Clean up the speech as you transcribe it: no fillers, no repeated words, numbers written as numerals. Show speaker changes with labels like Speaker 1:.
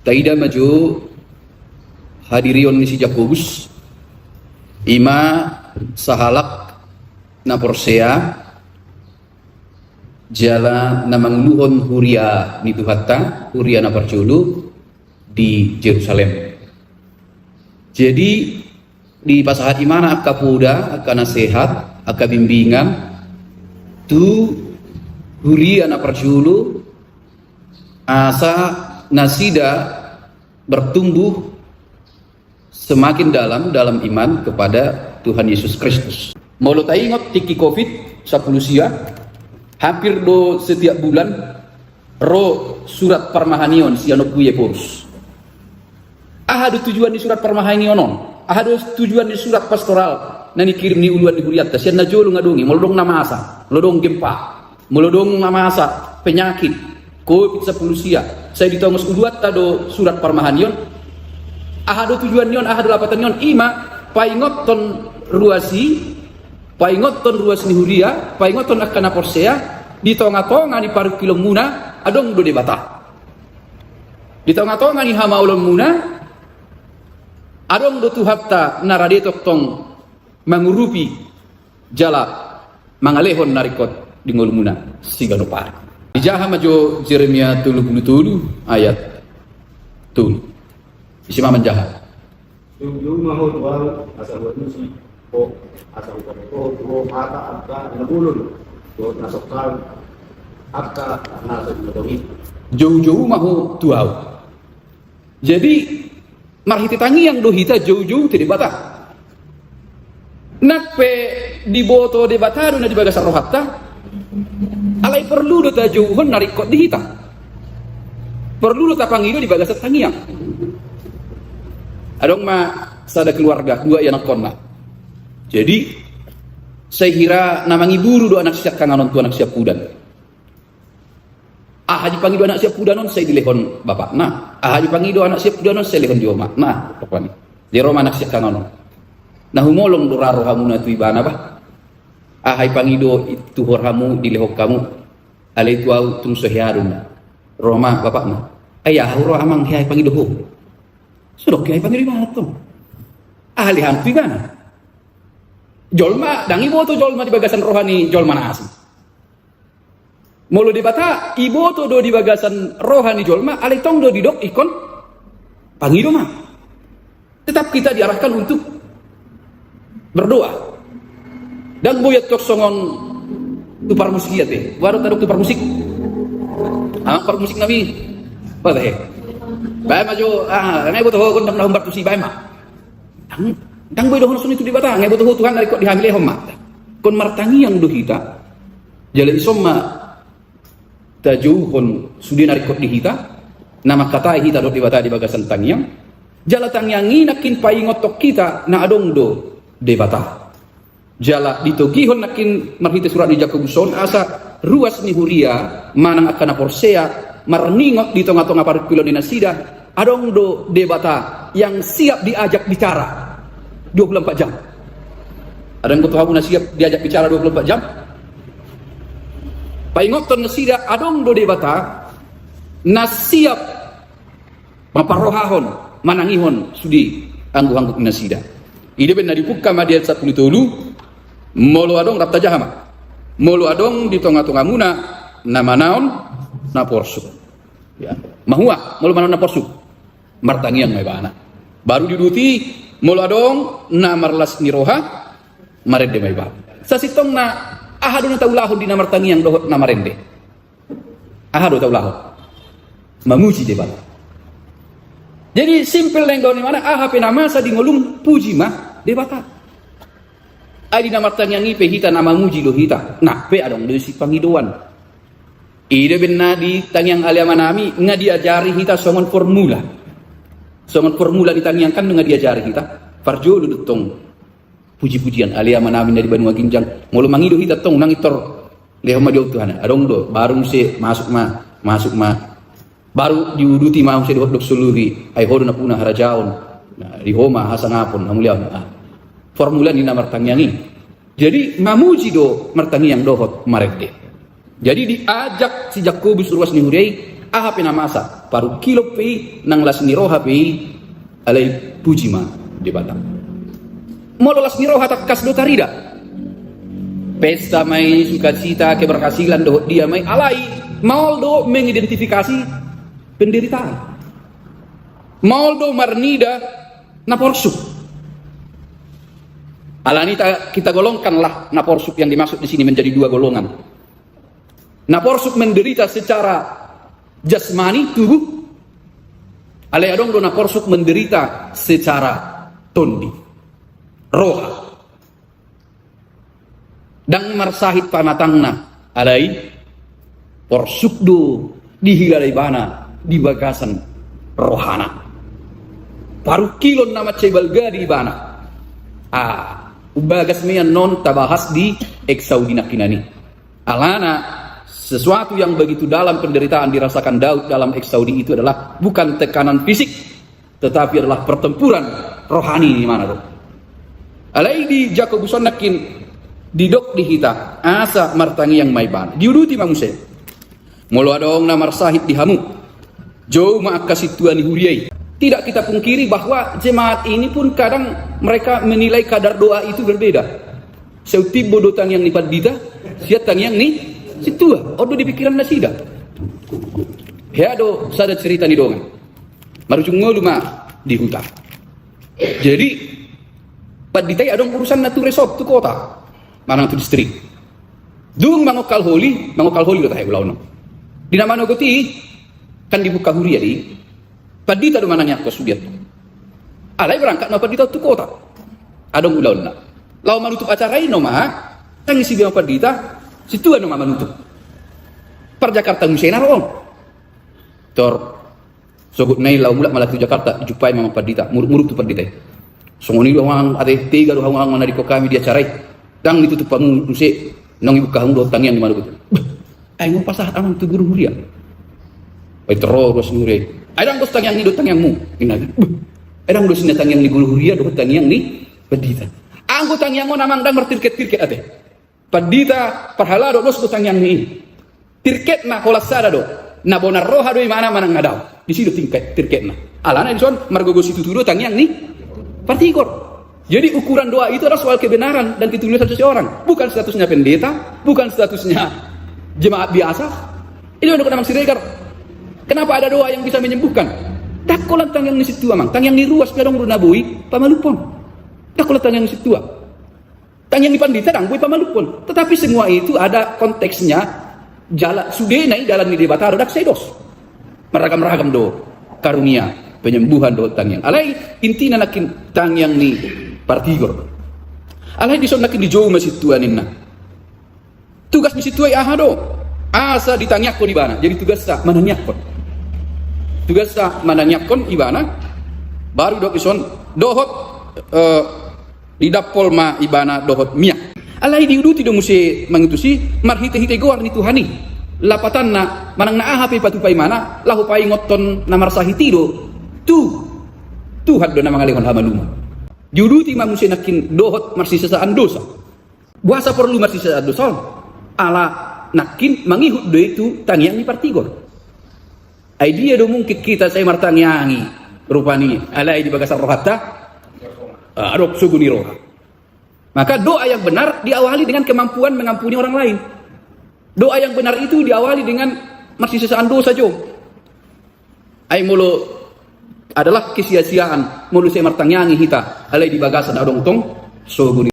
Speaker 1: taida maju hadirion ni si Jakobus ima sahalak na porsea jala namang luhon huria ni Tuhatta huria na parjulu di Jerusalem. Jadi di pasahat imana akka puda akka nasihat akka bimbingan tu huria na parjulu asa nasida bertumbuh semakin dalam iman kepada Tuhan Yesus Kristus. Mau lo ingat tiki COVID 10 sia hampir do setiap bulan ro surat parmahanion sianok buye porus. Ahadu tujuan di surat parmahanion non. Ahadu tujuan di surat pastoral nani kirim ni uluan di huriatta sian na jolo ngadungi molodong namasa, molodong gempa, molodong namasa penyakit COVID 10 sia. Saya ditongos uluat tado surat parmahanion. Ahadu tujuan yon, ahadu lapatan yon ima paingoton ruasi ni huria, paingoton akana porsea di tonga-tonga ni paru kilom muna adong do debata. Di tonga-tonga ni hama ulon muna adong do Tuhatta naradetok tong mangurupi jala mangalehon narikot di ngol muna sigano par. Dijaha majo Jeremia 37 ayat tul. Isi maman jahat.
Speaker 2: Yung mahal wal asal buat musik o asal buat mata abka nabulun buat nasokal abka nasa ditomi.
Speaker 1: Jauh-jauh mahu tuau. Jadi marhiti tangi yang dohita jauh-jauh tidak bata. Nakpe diboto debatado na di bagasar rohatta. Alay perlu do ta jauhon narikot dihita. Perlu do ta pangido di bagasar tangiang. Adong ma sada keluarga dua yang nakonna. Jadi saya kira namangi buru do anak siap kanganon tu anak siap pudan. Haji pangi do anak siap pudanon saya dilehon bapak. Nah, haji pangi do anak siap pudanon saya lehon dioma. Nah, pokoknya di Roma anak siap kanganon. Nah humolong do raro hamu na tu ibana bah. Haji pangi do itu horhamu dilehok kamu. Ale itu au tung sohiarun. Roma bapak na. Ayah huro amang haji pangi do ho. Sudah kiai panggil mana tuh? Ahli hantu kan? Jolma, dangi boto jolma di bagasan rohani jolma nasi. Mulu di bata, iboto do di bagasan rohani jolma, alitong do di dok ikon panggil mah. Tetap kita diarahkan untuk berdoa. Dan boyat tok songon tupar musik ya teh. Baru tadok tupar musik. Par musik nabi. Apa teh? Bae maju ngai butuh kon dam lahum batu si bae mah. Dang boy dohon sun itu di bata ngai butuh Tuhan dari kok dihamile hom mah. Kon martangi yang dohita. Jale isomma tajuhun sudi narikot dihita. Nama kata hita do di bata di bagasan tangiang. Jala tangiangi nakin paingotok kita na adong do de bata. Jala ditogihon nakin marhite surat di Jakobuson asa ruas ni huria manang akana porsea marningot di tengah-tengah para pilon di nasida adong do debata yang siap diajak bicara 24 jam. Ada yang ketua na siap diajak bicara 24 jam. Paingoton nasida adong do debata na siap maparohahon manangihon sudi anggu-anggu nasida. Ide ben nadipukka madiat 10 tolu molo adong rapta jahama. Molo adong di tengah-tengah muna nama naon na porsu. Ya, mahua mulu mana na porsu. Martangian may bana. Baru diduti mulu adong na marlas ni roha marende may ba. Sa sitong na ahado na taulahon di na martangian dohot na marende. Ahado taulahon. Mamuji de bala. Jadi simple neng daun di mana ahap nama sa di ngolung puji mah de bata. Ai di na martangian ipe hita nama muji do hita. Nah, pe adong do si pangidoan. Ide benna di tangiang aliama nami nga diajari kita songon formula. Songon formula di tangiang kan nga diajari kita. Parjolo dutong puji-pujian aliama nami dari Banua Ginjang. Mulu mangido kita tong nangitor leho ma diok Tuhan. Adong do baru se masuk ma. Baru diuduti mau se dok suluri ai hodo na puna harajaon. Nah, di homa hasangapon hamulian. Formula ni namar tangiangi. Jadi mamuji do martangiang dohot mareke. Jadi diajak si Jakobus ruas ni hurei ahapena masa paru kilo pi nang las niroha pi alai pujima di Batam. Molo las niroha tak kas do tarida. Pesta mai sukacita keberhasilan do dia mai alai mau do mengidentifikasi penderitaan. Mau do marnida na porsuk. Alani kita golongkanlah na porsuk yang dimaksud di sini menjadi dua golongan. Na porsuk menderita secara jasmani tubuh. Alai adong do na porsuk menderita secara tondi. Roha. Dang marsahit panatangna alai porsuk do dihilalai bana di bagasan rohana. Paru kilon nama cebal gadi bana. Ubagas meyan non tabahas di eksaudina kinani. Alana sesuatu yang begitu dalam penderitaan dirasakan Daud dalam eksaudi itu adalah bukan tekanan fisik, tetapi adalah pertempuran rohani di mana tuh. Alai di Jakobuson nakin didok di hita asa martangi yang maiban diuduti manusia. Molo adong na marsahit di hamu. Jauh ma'akas tuani huriyai. Tidak kita pungkiri bahwa jemaat ini pun kadang mereka menilai kadar doa itu berbeda. Seuti bodoh tang yang nipat dita, siat tang yang ni situa. Odo di pikiran nasida. Heado sada cerita ni dongan. Marujung ngolu ma di hutan. Jadi paditai adong urusan natu resort tu kota. Mana tu distrik. Dung mangokal holi do tahe ulauno. Di nama nogoti kan dibuka huria di padita do mananya ko sudiat. Alai berangkat na padita tu kota. Adong ulauno. Lau manutup acara ini mah tangisi dia padita situ anu manutup. Per Jakarta musena roong. Tor sogut nai lau mulak malatu Jakarta jupai mama padita muruk tu padita. Songoni do hang ade tiga do hang mana di ko kami dia carai. Dang ditutup pamu se nang ibu kahung do tangian di mana gitu. Ai mau pasah amang tu guru huria. Ai terus ngure. Ai dang dos tangian ni do tangianmu. Ina. Ai dang dos ni tangian ni guru huria do tangian ni padita. Anggo tangian mo namang dang mertirket-tirket ate. Padita parhala do dos do tangian ni. Tirket na kolasada do. Na bonar roha do mana manang ngadaw. Di situ tingkat tirket na. Alana di son margogo situ do tangian ni partigor. Jadi ukuran doa itu adalah soal kebenaran dan ketulusan seseorang, bukan statusnya pendeta, bukan statusnya jemaat biasa. Ini untuk namang siregar. Kenapa ada doa yang bisa menyembuhkan? Dakolan tang yang di situ amang, tang yang di ruas pedong runabui pamalupon. Dakolan tang yang di situ. Tang yang di pandita dang bui pamalupon. Tetapi semua itu ada konteksnya. Jalan sudah naik dalam di bataro dak sedos. Meragam-ragam do karunia penyembuhan do tang yang. Alai intina nakin tang yang ni partigor. Alai dison nakin di jauh masih tuaninna. Tugas masih tuai ahado. Asa ditanyakon ibana. Jadi tugas sa mananyakon. Tugas sa mananyakon ibana. Baru dok ison dohot di dapol ma ibana dohot miak. Alai diuduti do musi mangitusi marhite-hite goar ni Tuhani. Lapatan na manang naahapi patupai mana lahu pai ngoton na marsahiti do. Tuhan do na mangalihon hamaluma. Diuduti manusia nakin dohot marsisasaan dosa. Buasa perlu marsisasaan dosa. Ala nakin mangihut do itu tangiang ni partigor. Ai dia do mungkin kita saya martangiangi rupani alai di bagasan rohata adop suguni roha. Maka doa yang benar diawali dengan kemampuan mengampuni orang lain. Doa yang benar itu diawali dengan marsisasaan dosa jo. Ai mulo adalah kesia-siaan mulu saya martangiangi hita alai di bagasan adong tong soguni